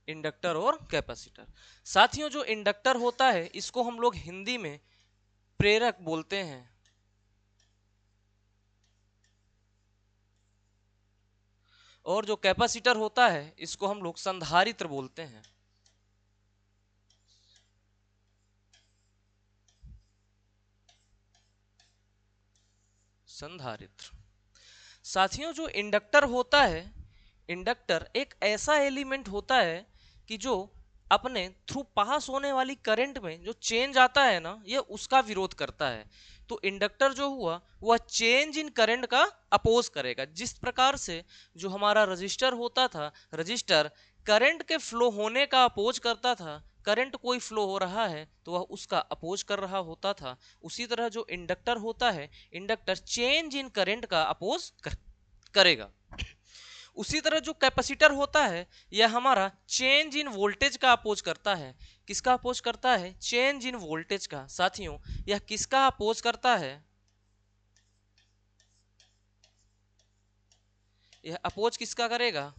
Inductor और capacitor. साथियों, जो इंडक्टर होता है इसको हम लोग हिंदी में प्रेरक बोलते हैं, और जो कैपेसिटर होता है इसको हम लोग संधारित्र बोलते हैं। संधारित्र। साथियों, जो इंडक्टर होता है, इंडक्टर एक ऐसा एलिमेंट होता है कि जो अपने थ्रू पास होने वाली करंट में जो चेंज आता है ना, यह उसका विरोध करता है। तो इंडक्टर जो हुआ वह चेंज इन करंट का अपोज करेगा। जिस प्रकार से जो हमारा रजिस्टर होता था, रजिस्टर करंट के फ्लो होने का अपोज करता था, करंट कोई फ्लो हो रहा है तो वह उसका अपोज कर रहा होता था, उसी तरह जो इंडक्टर होता है, इंडक्टर चेंज इन करंट का अपोज करेगा। उसी तरह जो कैपेसिटर होता है यह हमारा चेंज इन वोल्टेज का अपोज करता है। किसका अपोज करता है? चेंज इन वोल्टेज का। साथियों, यह किसका अपोज करता है? यह अपोज किसका करेगा?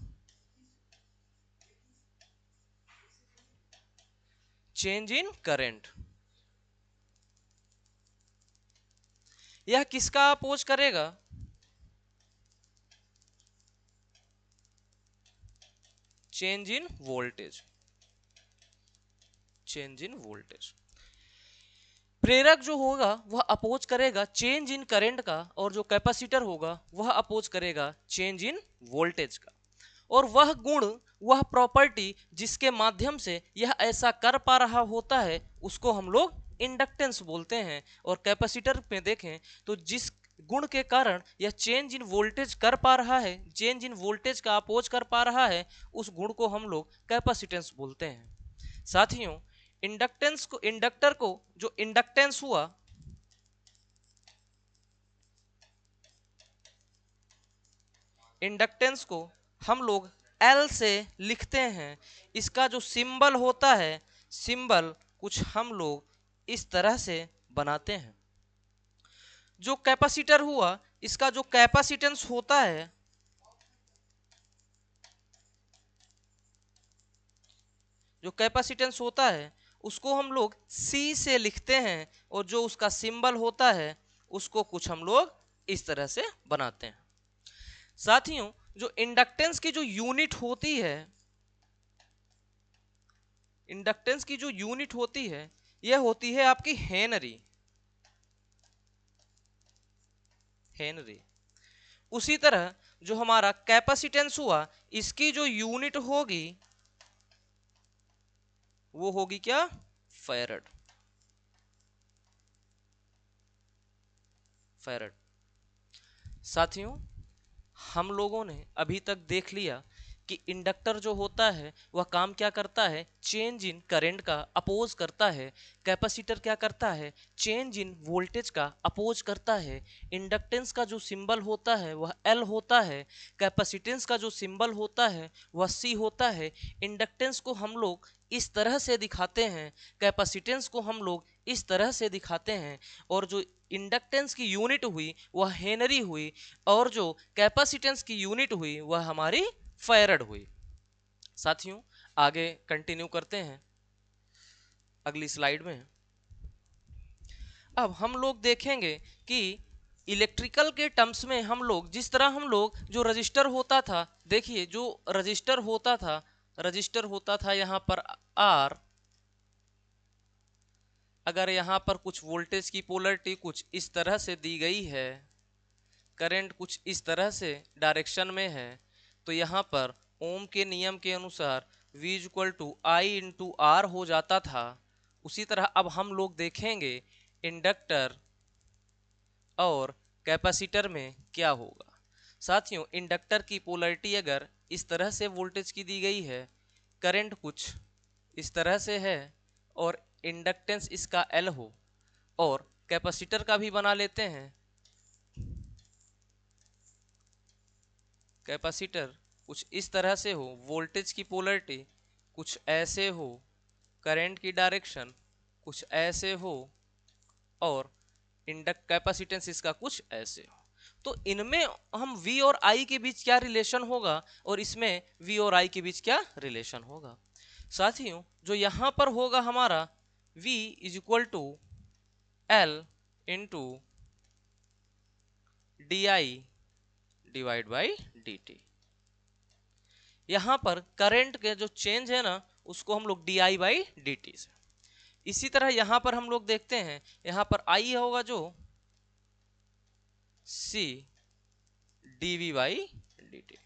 Change in current. यह किसका अपोज करेगा? Change in voltage. Change in voltage. प्रेरक जो होगा वह अपोज करेगा चेंज इन करंट का, और जो कैपेसिटर होगा वह अपोज करेगा चेंज इन वोल्टेज का। और वह गुण, वह प्रॉपर्टी जिसके माध्यम से यह ऐसा कर पा रहा होता है उसको हम लोग इंडक्टेंस बोलते हैं। और कैपेसिटर में देखें तो जिस गुण के कारण यह चेंज इन वोल्टेज कर पा रहा है, चेंज इन वोल्टेज का अपोज कर पा रहा है, उस गुण को हम लोग कैपेसिटेंस बोलते हैं। साथियों, इंडक्टेंस को, इंडक्टर को जो इंडक्टेंस हुआ, इंडक्टेंस को हम लोग एल से लिखते हैं। इसका जो सिंबल होता है, सिंबल कुछ हम लोग इस तरह से बनाते हैं। जो कैपेसिटर हुआ, इसका जो कैपेसिटेंस होता है, जो कैपेसिटेंस होता है उसको हम लोग सी से लिखते हैं, और जो उसका सिंबल होता है उसको कुछ हम लोग इस तरह से बनाते हैं। साथियों, जो इंडक्टेंस की जो यूनिट होती है, इंडक्टेंस की जो यूनिट होती है यह होती है आपकी हेनरी। हेनरी। उसी तरह जो हमारा कैपेसिटेंस हुआ, इसकी जो यूनिट होगी वो होगी क्या? फैरड। फैरड। साथियों, हम लोगों ने अभी तक देख लिया कि इंडक्टर जो होता है वह काम क्या करता है? चेंज इन करंट का अपोज करता है। कैपेसिटर क्या करता है? चेंज इन वोल्टेज का अपोज करता है। इंडक्टेंस का जो सिंबल होता है वह एल होता है। कैपेसिटेंस का जो सिंबल होता है वह सी होता है। इंडक्टेंस को हम लोग इस तरह से दिखाते हैं, कैपेसिटेंस को हम लोग इस तरह से दिखाते हैं, और जो इंडक्टेंस की यूनिट हुई वह हेनरी हुई, और जो कैपेसिटेंस की यूनिट हुई वह हमारी फैरड हुई। साथियों, आगे कंटिन्यू करते हैं अगली स्लाइड में। अब हम लोग देखेंगे कि इलेक्ट्रिकल के टर्म्स में हम लोग जिस तरह हम लोग जो रजिस्टर होता था, देखिए जो रजिस्टर होता था, रजिस्टर होता था यहाँ पर आर। अगर यहाँ पर कुछ वोल्टेज की पोलरिटी कुछ इस तरह से दी गई है, करंट कुछ इस तरह से डायरेक्शन में है, तो यहाँ पर ओम के नियम के अनुसार V equal to I into R हो जाता था। उसी तरह अब हम लोग देखेंगे इंडक्टर और कैपेसिटर में क्या होगा। साथियों, इंडक्टर की पोलरिटी अगर इस तरह से वोल्टेज की दी गई है, करंट कुछ इस तरह से है, और इंडक्टेंस इसका L हो, और कैपेसिटर का भी बना लेते हैं, कैपेसिटर कुछ इस तरह से हो, वोल्टेज की पोलरिटी कुछ ऐसे हो, करंट की डायरेक्शन कुछ ऐसे हो, और इंडक्ट कैपेसिटेंस इसका कुछ ऐसे हो। तो इनमें हम V और I के बीच क्या रिलेशन होगा, और इसमें V और I के बीच क्या रिलेशन होगा। साथियों जो यहां पर होगा हमारा V is equal to L into DI divide by DT। यहां पर करंट के जो चेंज है ना उसको हम लोग DI बाई DT से, इसी तरह यहां पर हम लोग देखते हैं यहां पर I होगा जो C dV बाई DT।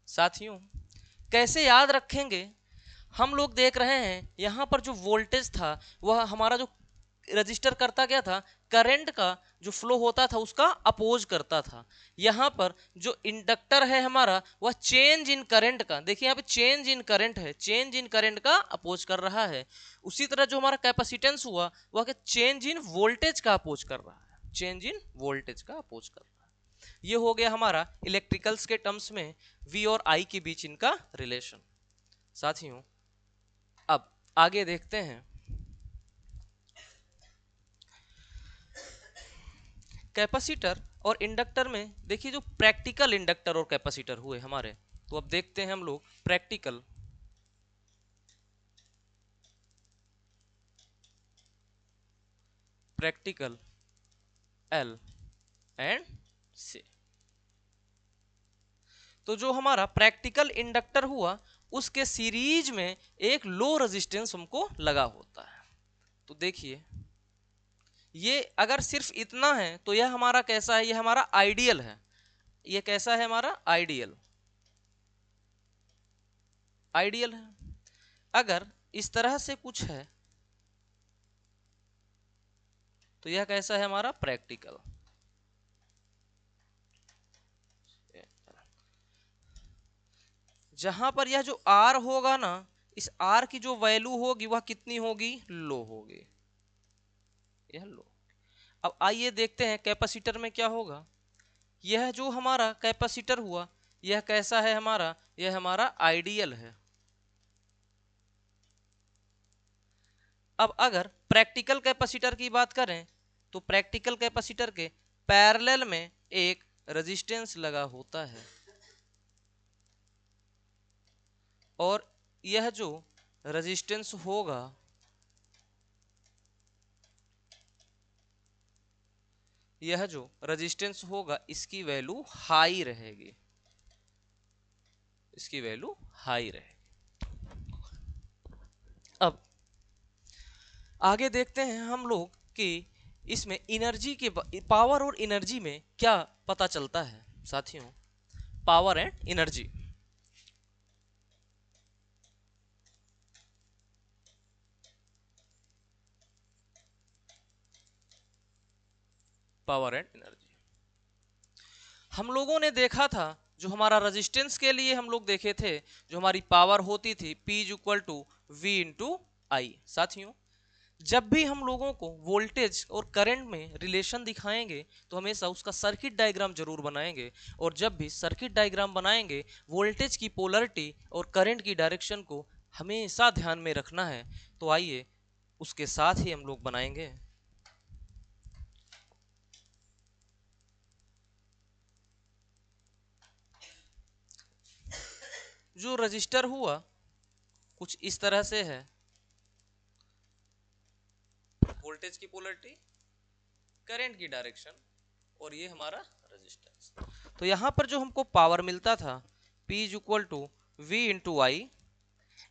साथियों कैसे याद रखेंगे, हम लोग देख रहे हैं यहां पर जो वोल्टेज था वह हमारा जो रजिस्टर करता क्या था, करंट का जो फ्लो होता था उसका अपोज करता था। यहां पर जो इंडक्टर है हमारा वह चेंज इन करंट का, देखिए यहां पे चेंज इन करंट है, चेंज इन करंट का अपोज कर रहा है। उसी तरह जो हमारा कैपेसिटेंस हुआ वह चेंज इन वोल्टेज का अपोज कर रहा है, चेंज इन वोल्टेज का अपोज कर रहा है। ये हो गया हमारा इलेक्ट्रिकल्स के टर्म्स में V और I के बीच इनका रिलेशन। साथियों अब आगे देखते हैं कैपेसिटर और इंडक्टर में। देखिए जो प्रैक्टिकल इंडक्टर और कैपेसिटर हुए हमारे, तो अब देखते हैं हम लोग प्रैक्टिकल L एंड C। तो जो हमारा प्रैक्टिकल इंडक्टर हुआ उसके सीरीज में एक लो रेजिस्टेंस हमको लगा होता है। तो देखिए ये अगर सिर्फ इतना है तो यह हमारा कैसा है, यह हमारा आइडियल है। ये कैसा है हमारा आइडियल, आइडियल है। अगर इस तरह से कुछ है तो यह कैसा है हमारा प्रैक्टिकल। जहां पर यह जो R होगा ना, इस R की जो वैल्यू होगी वह कितनी होगी, लो होगी, यह लो। अब आइए देखते हैं कैपेसिटर में क्या होगा। यह जो हमारा कैपेसिटर हुआ यह कैसा है हमारा, यह हमारा आइडियल है। अब अगर प्रैक्टिकल कैपेसिटर की बात करें तो प्रैक्टिकल कैपेसिटर के पैरेलल में एक रेजिस्टेंस लगा होता है, और यह जो रेजिस्टेंस होगा यह जो रेजिस्टेंस होगा इसकी वैल्यू हाई रहेगी, इसकी वैल्यू हाई रहेगी। अब आगे देखते हैं हम लोग कि इसमें एनर्जी के पावर और एनर्जी में क्या पता चलता है। साथियों power and energy, power and energy हम लोगों ने देखा था, जो हमारा रेजिस्टेंस के लिए हम लोग देखे थे जो हमारी पावर होती थी P is equal to V into I. साथियों जब भी हम लोगों को वोल्टेज और करंट में रिलेशन दिखाएंगे तो हमेशा उसका सर्किट डायग्राम जरूर बनाएंगे, और जब भी सर्किट डायग्राम बनाएंगे वोल्टेज की पोलरिटी और करंट की डायरेक्शन को हमेशा ध्यान में रखना है। तो आइए उसके साथ ही हम लोग बनाएंगे। जो रजिस्टर हुआ कुछ इस तरह से है, वोल्टेज की पोलरिटी, करंट की डायरेक्शन, और ये हमारा रेजिस्टेंस। तो यहां पर जो हमको पावर मिलता था P is equal to V into I,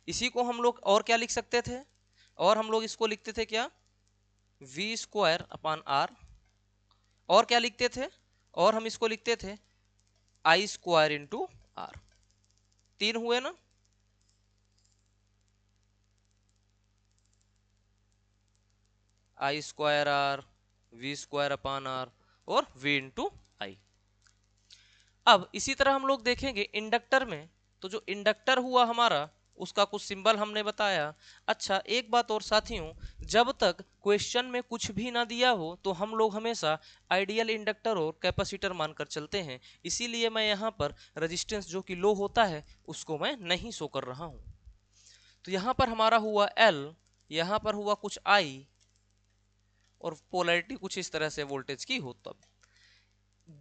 इसी को हम लोग और क्या लिख सकते थे, और हम लोग इसको लिखते थे क्या, V स्क्वायर अपॉन R, और क्या लिखते थे, और हम इसको लिखते थे I स्क्वायर इंटू R। तीन हुए ना, I square R, V square upon R और V इंटू आई। अब इसी तरह हम लोग देखेंगे इंडक्टर में, तो जो इंडक्टर हुआ हमारा उसका कुछ सिंबल हमने बताया। अच्छा एक बात और साथियों, जब तक क्वेश्चन में कुछ भी ना दिया हो तो हम लोग हमेशा आइडियल इंडक्टर और कैपेसिटर मानकर चलते हैं, इसीलिए मैं यहाँ पर रेजिस्टेंस जो कि लो होता है उसको मैं नहीं शो कर रहा हूँ। तो यहाँ पर हमारा हुआ L, यहाँ पर हुआ कुछ I, और पोलैरिटी कुछ इस तरह से वोल्टेज की हो। तब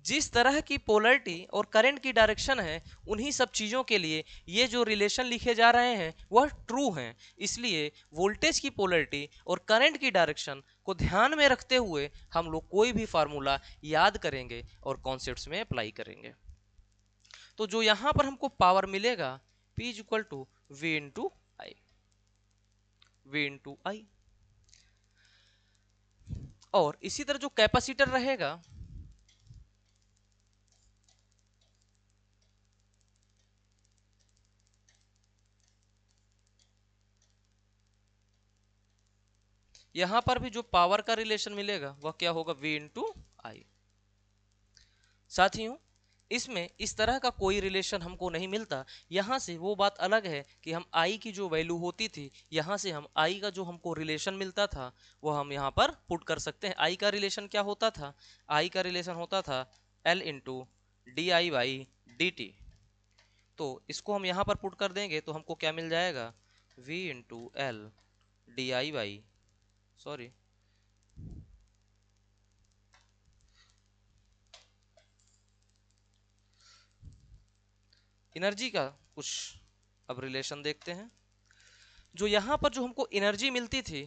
जिस तरह की पोलैरिटी और करंट की डायरेक्शन है, उन्हीं सब चीज़ों के लिए ये जो रिलेशन लिखे जा रहे हैं वह ट्रू हैं। इसलिए वोल्टेज की पोलैरिटी और करंट की डायरेक्शन को ध्यान में रखते हुए हम लोग कोई भी फार्मूला याद करेंगे और कॉन्सेप्ट्स में अप्लाई करेंगे। तो जो यहां पर हमको पावर मिलेगा, P is equal to V into I, V into I. और इसी तरह जो कैपेसिटर रहेगा, यहां पर भी जो पावर का रिलेशन मिलेगा वह क्या होगा, V इंटू आई। साथियों, इसमें इस तरह का कोई रिलेशन हमको नहीं मिलता। यहां से वो बात अलग है कि हम आई की जो वैल्यू होती थी, यहां से हम आई का जो हमको रिलेशन मिलता था वो हम यहां पर पुट कर सकते हैं। आई का रिलेशन क्या होता था, आई का रिलेशन होता था L into D I by D T. तो इसको हम यहां पर पुट कर देंगे तो हमको क्या मिल जाएगा, V into L D I by, sorry, energy का कुछ अब रिलेशन देखते हैं। जो यहां पर जो हमको एनर्जी मिलती थी,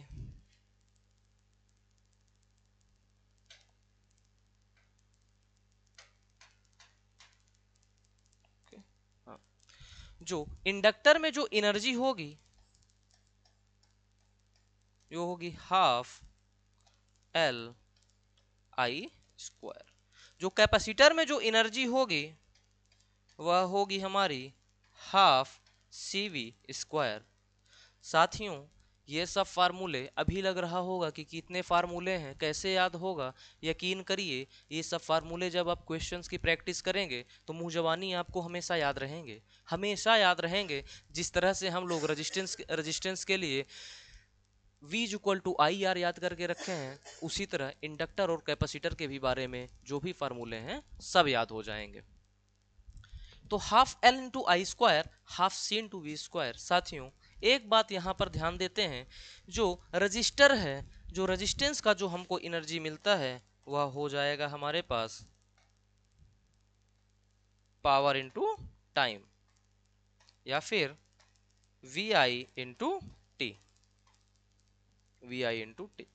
हाँ, जो इंडक्टर में जो एनर्जी होगी जो होगी हाफ एल आई स्क्वायर। जो कैपेसिटर में जो एनर्जी होगी वह होगी हमारी हाफ सी वी स्क्वायर। साथियों, ये सब फार्मूले अभी लग रहा होगा कि कितने फार्मूले हैं, कैसे याद होगा। यकीन करिए, ये सब फार्मूले जब आप क्वेश्चंस की प्रैक्टिस करेंगे तो मुंह जबानी आपको हमेशा याद रहेंगे, हमेशा याद रहेंगे। जिस तरह से हम लोग रजिस्टेंस के लिए V equal to I R याद करके रखे हैं, उसी तरह इंडक्टर और कैपेसिटर के भी बारे में जो भी फार्मूले हैं सब याद हो जाएंगे। तो half L into I square, half C into V square. साथियों, एक बात यहाँ पर ध्यान देते हैं, जो रजिस्टर है, जो रजिस्टेंस का जो हमको एनर्जी मिलता है वह हो जाएगा हमारे पास पावर इंटू टाइम, या फिर V I into T, V I into T.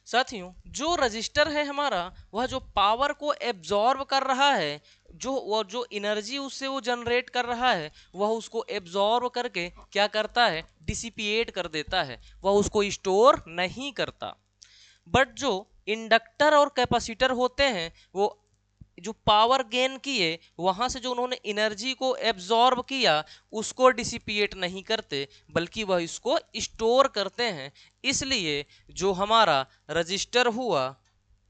साथियों, जो रजिस्टर है हमारा, वह जो पावर को एब्जॉर्ब कर रहा है, जो एनर्जी उससे वो जनरेट कर रहा है, वह उसको एब्जॉर्ब करके क्या करता है, डिसिपिएट कर देता है, वह उसको स्टोर नहीं करता। बट जो इंडक्टर और कैपेसिटर होते हैं, वो जो पावर गेन किए, वहां से जो उन्होंने एनर्जी को एब्जॉर्ब किया, उसको डिसिपिएट नहीं करते, बल्कि वह इसको स्टोर करते हैं। इसलिए जो हमारा रजिस्टर हुआ,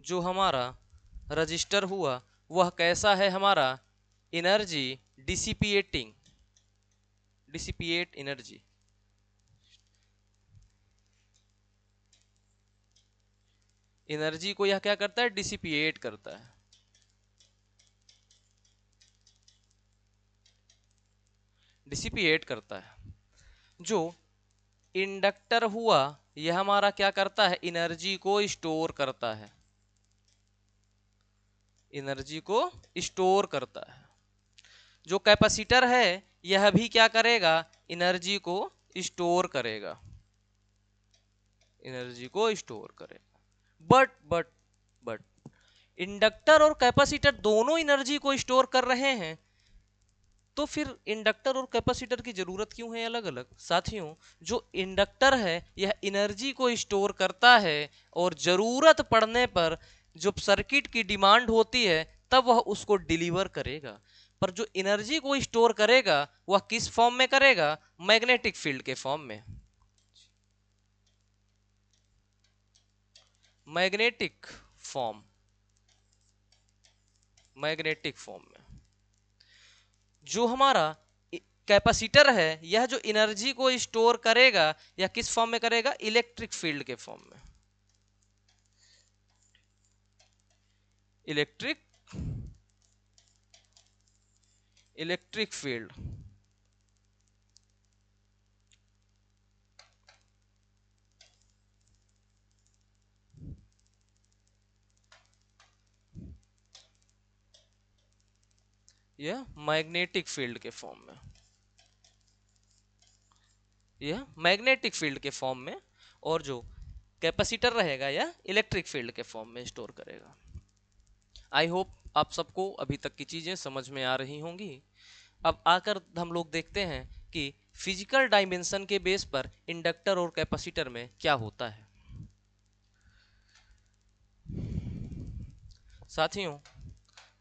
जो हमारा रजिस्टर हुआ, वह कैसा है हमारा, एनर्जी डिसिपिएटिंग, डिसिपिएट एनर्जी, एनर्जी को यह क्या करता है, डिसिपिएट करता है, डिसिपिएट करता है। जो इंडक्टर हुआ, यह हमारा क्या करता है, एनर्जी को स्टोर करता है, एनर्जी को स्टोर करता है। जो कैपेसिटर है, यह भी क्या करेगा, एनर्जी को स्टोर करेगा, एनर्जी को स्टोर करेगा। बट इंडक्टर और कैपेसिटर दोनों एनर्जी को स्टोर कर रहे हैं, तो फिर इंडक्टर और कैपेसिटर की जरूरत क्यों है अलग अलग। साथियों, जो इंडक्टर है यह एनर्जी को स्टोर करता है, और जरूरत पड़ने पर जब सर्किट की डिमांड होती है तब वह उसको डिलीवर करेगा। पर जो एनर्जी को स्टोर करेगा वह किस फॉर्म में करेगा, मैग्नेटिक फील्ड के फॉर्म में, मैग्नेटिक फॉर्म, मैग्नेटिक फॉर्म में। जो हमारा कैपेसिटर है, यह जो एनर्जी को स्टोर करेगा, यह किस फॉर्म में करेगा, इलेक्ट्रिक फील्ड के फॉर्म में, इलेक्ट्रिक, इलेक्ट्रिक फील्ड। यह मैग्नेटिक फील्ड के फॉर्म में, यह मैग्नेटिक फील्ड के फॉर्म में, और जो कैपेसिटर रहेगा यह इलेक्ट्रिक फील्ड के फॉर्म में स्टोर करेगा। आई होप आप सबको अभी तक की चीजें समझ में आ रही होंगी। अब आकर हम लोग देखते हैं कि फिजिकल डायमेंशन के बेस पर इंडक्टर और कैपेसिटर में क्या होता है। साथियों,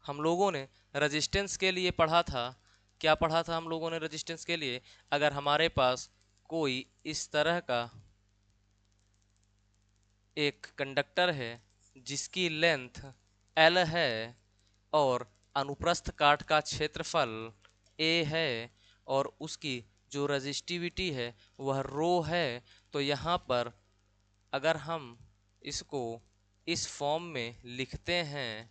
हम लोगों ने रेजिस्टेंस के लिए पढ़ा था, क्या पढ़ा था हम लोगों ने रेजिस्टेंस के लिए? अगर हमारे पास कोई इस तरह का एक कंडक्टर है जिसकी लेंथ L है और अनुप्रस्थ काट का क्षेत्रफल A है और उसकी जो रेजिस्टिविटी है वह रो है, तो यहाँ पर अगर हम इसको इस फॉर्म में लिखते हैं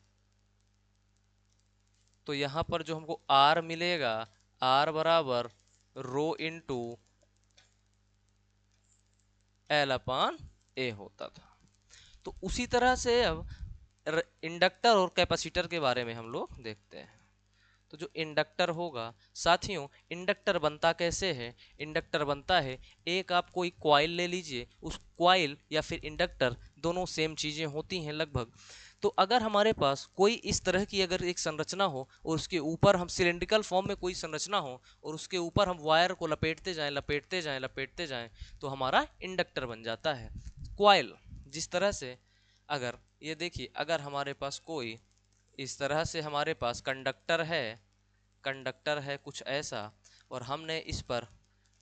तो यहाँ पर जो हमको R मिलेगा, R बराबर rho into L upon A होता था। तो उसी तरह से अब इंडक्टर और कैपेसिटर के बारे में हम लोग देखते हैं। तो जो इंडक्टर होगा, साथियों इंडक्टर बनता कैसे है? इंडक्टर बनता है, एक आप कोई क्वाइल ले लीजिए, उस क्वाइल या फिर इंडक्टर दोनों सेम चीजें होती हैं लगभग। तो अगर हमारे पास कोई इस तरह की अगर एक संरचना हो और उसके ऊपर हम सिलेंड्रिकल फॉर्म में कोई संरचना हो और उसके ऊपर हम वायर को लपेटते जाएं लपेटते जाएं लपेटते जाएं, तो हमारा इंडक्टर बन जाता है। क्वाइल जिस तरह से, अगर ये देखिए, अगर हमारे पास कोई इस तरह से हमारे पास कंडक्टर है कुछ ऐसा, और हमने इस पर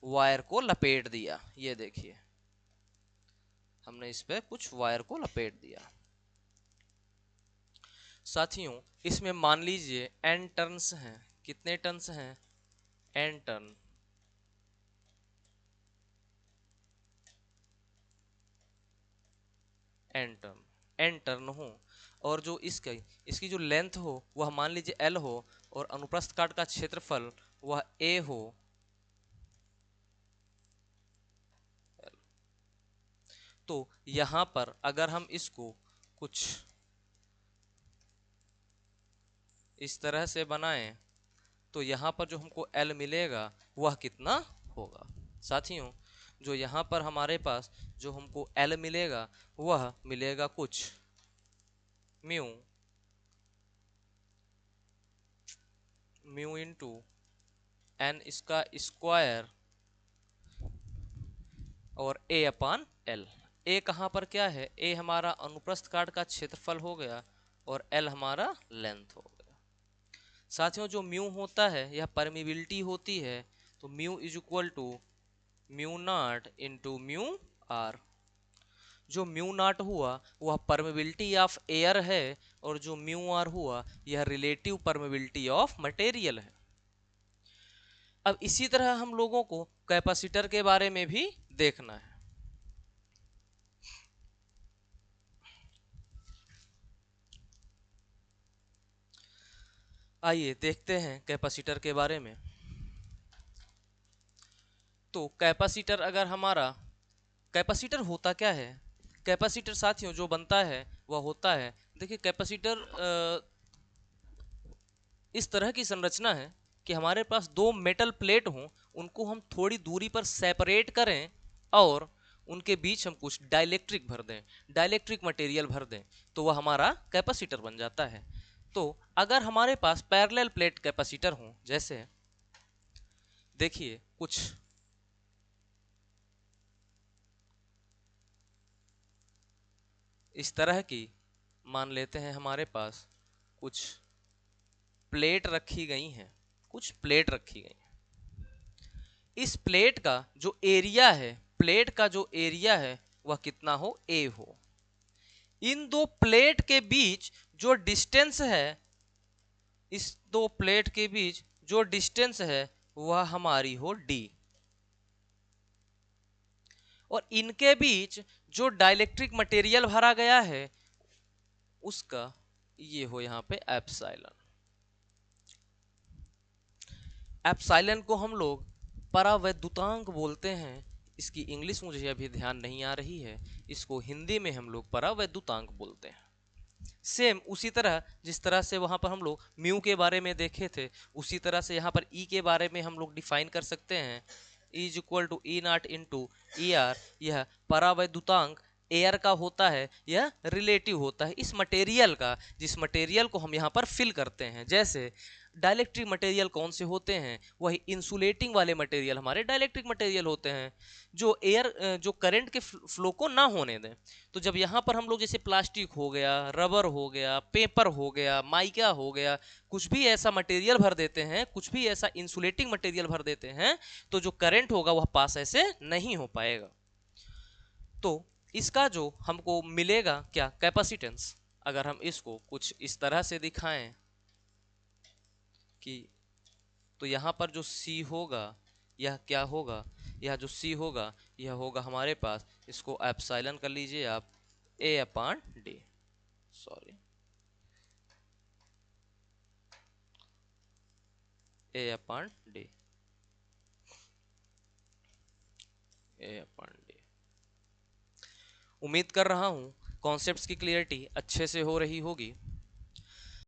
वायर को लपेट दिया, ये देखिए हमने इस पे कुछ वायर को लपेट दिया। साथियों इसमें मान लीजिए n टर्न्स हैं। कितने टर्न्स हैं? n turn. n टर्न हो, और जो इसकी जो लेंथ हो वह मान लीजिए L हो और अनुप्रस्थ काट का क्षेत्रफल वह A हो। तो यहां पर अगर हम इसको कुछ इस तरह से बनाएं तो यहाँ पर जो हमको L मिलेगा वह कितना होगा? साथियों जो यहाँ पर हमारे पास जो हमको L मिलेगा वह मिलेगा कुछ म्यू इंटू n इसका स्क्वायर और A अपान L। A कहाँ पर क्या है? A हमारा अनुप्रस्थ काट का क्षेत्रफल हो गया और L हमारा लेंथ हो गया। साथियों जो म्यू होता है यह परमिबिलिटी होती है, तो mu is equal to mu naught into mu R. जो म्यू नॉट हुआ वह परमिबिलिटी ऑफ एयर है और जो म्यू आर हुआ यह रिलेटिव परमिबिलिटी ऑफ मटेरियल है। अब इसी तरह हम लोगों को कैपेसिटर के बारे में भी देखना है। आइए देखते हैं कैपेसिटर के बारे में। तो कैपेसिटर अगर हमारा, कैपेसिटर होता क्या है? कैपेसिटर साथियों जो बनता है वह होता है, देखिए कैपेसिटर इस तरह की संरचना है कि हमारे पास दो मेटल प्लेट हों, उनको हम थोड़ी दूरी पर सेपरेट करें और उनके बीच हम कुछ डाइलेक्ट्रिक भर दें, डाइलेक्ट्रिक मटेरियल भर दें, तो वह हमारा कैपेसिटर बन जाता है। तो अगर हमारे पास पैरेलल प्लेट कैपेसिटर हों, जैसे देखिए कुछ इस तरह की, मान लेते हैं हमारे पास कुछ प्लेट रखी गई हैं, कुछ प्लेट रखी गई हैं। इस प्लेट का जो एरिया है, प्लेट का जो एरिया है वह कितना हो? A हो। इन दो प्लेट के बीच जो डिस्टेंस है, इस दो प्लेट के बीच जो डिस्टेंस है वह हमारी हो D, और इनके बीच जो डाइलेक्ट्रिक मटेरियल भरा गया है उसका ये हो यहाँ पे एप्सिलॉन। एप्सिलॉन को हम लोग परावैद्युतांक बोलते हैं। इसकी इंग्लिश मुझे अभी ध्यान नहीं आ रही है, इसको हिंदी में हम लोग परावैद्युतांक बोलते हैं। सेम उसी तरह जिस तरह से वहां पर हम लोग म्यू के बारे में देखे थे, उसी तरह से यहाँ पर ई के बारे में हम लोग डिफाइन कर सकते हैं। Is equal to E naught into E R. यह परावैद्युतांक एयर का होता है, यह रिलेटिव होता है इस मटेरियल का, जिस मटेरियल को हम यहाँ पर फिल करते हैं। जैसे डाइलेक्ट्रिक मटेरियल कौन से होते हैं, वही इंसुलेटिंग वाले मटेरियल हमारे डाइलेक्ट्रिक मटेरियल होते हैं, जो एयर जो करंट के फ्लो को ना होने दें। तो जब यहाँ पर हम लोग जैसे प्लास्टिक हो गया, रबर हो गया, पेपर हो गया, माइका हो गया, कुछ भी ऐसा मटेरियल भर देते हैं, कुछ भी ऐसा इंसुलेटिंग मटेरियल भर देते हैं, तो जो करंट होगा वह पास ऐसे नहीं हो पाएगा। तो इसका जो हमको मिलेगा क्या, कैपेसिटेंस, अगर हम इसको कुछ इस तरह से दिखाएं कि, तो यहाँ पर जो C होगा यह क्या होगा, यह जो C होगा यह होगा हमारे पास, इसको एप्सिलॉन कर लीजिए आप, A upon D, sorry A upon D, A upon D। उम्मीद कर रहा हूँ कॉन्सेप्ट्स की क्लियरिटी अच्छे से हो रही होगी।